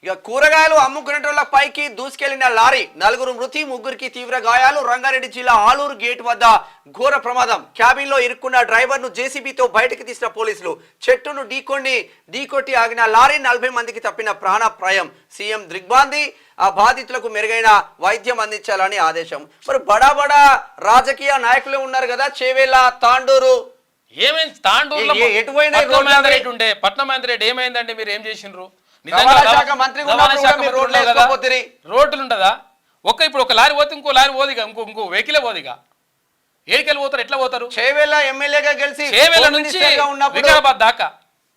ఇక కూరగాయలు అమ్ముకునేటోళ్ల పైకి దూసుకెళ్లిన లారీ, నలుగురు మృతి, ముగ్గురికి తీవ్ర గాయాలు. రంగారెడ్డి జిల్లా ఆలూరు గేట్ వద్ద ఘోర ప్రమాదం. క్యాబిన్ లో ఇరుక్కున్న డ్రైవర్ ను జేసీబీతో బయటకు తీసిన పోలీసులు. చెట్టును ఢీకొట్టి ఆగిన లారీ 40 మందికి తప్పిన ప్రాణాపాయం. సీఎం దిగ్బాంది ఆ బాధితులకు మెరుగైన వైద్యం అందించాలని ఆదేశం. మరి బడా రాజకీయ నాయకులు ఉన్నారు కదా, చేవేళ్ళ, తాండూరు. ఏమైంది తాండూరులో? పట్నం రెడ్డి ఏమైందండి? మీరు ఏం చేసిండ్రు? రోడ్లు ఉండదా? ఇప్పుడు ఒక లారీ పోతే ఇంకో లారీ పోదిగా, ఇంకో వెహికలే పోదిగా. ఏడికెళ్ళి పోతారు? ఎట్లా పోతారు? చేవేళ్ళ ఎమ్మెల్యేగా గెలిచి చేవేళ్ళ నుంచి వికారాబాద్ దాకా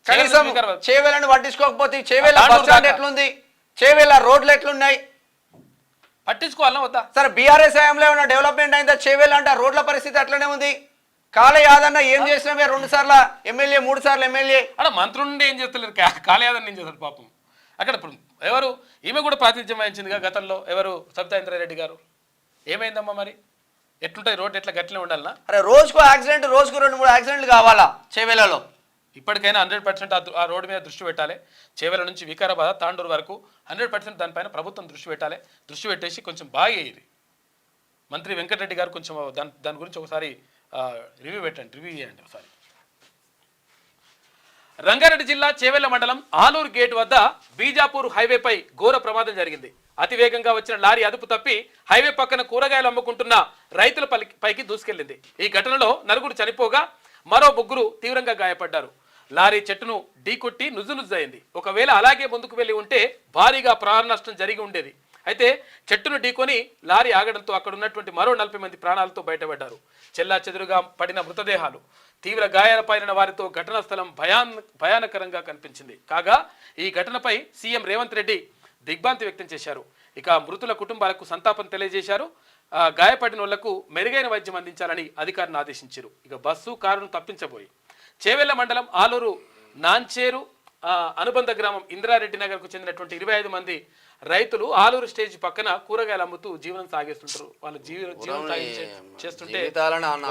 కనీసం చేవేళ్ళను పట్టించుకోకపోతే చేవేళ్ళ బస్ స్టాండ్ ఎట్లుంది, చేవేళ్ళ రోడ్లు ఎట్లున్నాయి పట్టించుకోవాలా వద్దా? సరే బీఆర్ఎస్ హయాంలో ఏమైనా డెవలప్మెంట్ అయిందా? చేవేళ్ళ అంటే రోడ్ల పరిస్థితి అట్లనే ఉంది. కాళ యాదన్న ఏం చేసినా 2 సార్లు ఎమ్మెల్యే, 3 సార్లు ఎమ్మెల్యే. అలా మంత్రులు నుండి ఏం చేస్తలేరు. కాళ యాదన్న ఏం చేస్తారు పాపం? అక్కడ ఎవరు ఈమె కూడా ప్రాతినిధ్యం వహించిందిగా గతంలో, ఎవరు సబితా ఇంద్రారెడ్డి గారు. ఏమైందమ్మా మరి? ఎట్లుంటాయి రోడ్డు? ఎట్లా గట్లనే ఉండాలనా? అరే రోజుకు యాక్సిడెంట్, రోజుకు 2-3 యాక్సిడెంట్లు కావాలా చేవేళ్ళలో? ఇప్పటికైనా 100% ఆ రోడ్డు మీద దృష్టి పెట్టాలి. చేవేళ్ళ నుంచి వికారాబాద్, తాండూరు వరకు 100% దానిపైన ప్రభుత్వం దృష్టి పెట్టాలి. దృష్టి పెట్టేసి కొంచెం బాగా అయ్యేది. మంత్రి వెంకటరెడ్డి గారు కొంచెం దాని గురించి ఒకసారి రివ్యూ చేయండి ఒకసారి. రంగారెడ్డి జిల్లా చేవెళ్ల మండలం ఆలూరు గేట్ వద్ద బీజాపూర్ హైవేపై ఘోర ప్రమాదం జరిగింది. అతివేగంగా వచ్చిన లారీ అదుపు తప్పి హైవే పక్కన కూరగాయలు అమ్ముకుంటున్న రైతుల పైకి దూసుకెళ్లింది. ఈ ఘటనలో 9 చనిపోగా మరో 3 తీవ్రంగా గాయపడ్డారు. లారీ చెట్టును ఢీకొట్టి నుజ్జునుజ్జయింది. ఒకవేళ అలాగే ముందుకు వెళ్లి ఉంటే భారీగా ప్రాణ నష్టం జరిగి ఉండేది. అయితే చెట్టును ఢీకొని లారీ ఆగడంతో అక్కడ ఉన్నటువంటి మరో 40 మంది ప్రాణాలతో బయటపడ్డారు. చెల్లాచెదురుగా పడిన మృతదేహాలు, తీవ్ర గాయాలపైన వారితో ఘటనా స్థలం భయానకరంగా కనిపించింది. కాగా ఈ ఘటనపై సీఎం రేవంత్ రెడ్డి దిగ్భ్రాంతి వ్యక్తం చేశారు. ఇక మృతుల కుటుంబాలకు సంతాపం తెలియజేశారు. గాయపడిన వాళ్లకు మెరుగైన వైద్యం అందించాలని అధికారులను ఆదేశించారు. ఇక బస్సు కారును తప్పించబోయి చేవెళ్ల మండలం ఆలూరు నాంచేరు అనుబంధ గ్రామం ఇంద్రారెడ్డి నగర్ కు చెందినటువంటి 25 మంది రైతులు ఆలూరు స్టేజ్ పక్కన కూరగాయలు అమ్ముతూ జీవనం సాగిస్తుంటారు. వాళ్ళ జీవనం చేస్తుంటే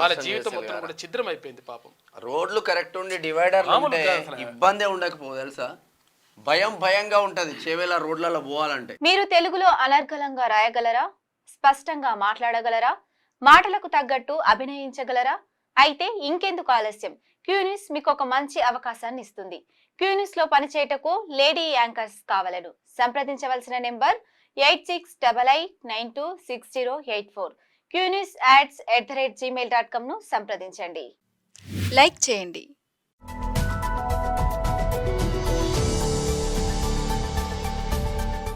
వాళ్ళ జీవితం మొత్తం కూడా ఛిద్రం అయిపోయింది పాపం. రోడ్లు కరెక్ట్ ఉండి డివైడర్ ఇబ్బంది ఉండకపో తెలుసా? భయంగా ఉంటది చేవేళ్ళ రోడ్లలో పోవాలంటే. మీరు తెలుగులో అనర్గళంగా రాయగలరా? స్పష్టంగా మాట్లాడగలరా? మాటలకు తగ్గట్టు అభినయించగలరా? అయితే ఇంకెందుకు ఆలస్యం? క్యూన్యూస్ మీకు ఒక మంచి అవకాశాన్ని ఇస్తుంది. క్యూన్యూస్ లో పనిచేయటకు లేడీ యాంకర్స్ కావాలను సంప్రదించవలసిన నెంబర్ 8688926084. QNewsAds@gmail.com ను సంప్రదించండి. లైక్ చేయండి.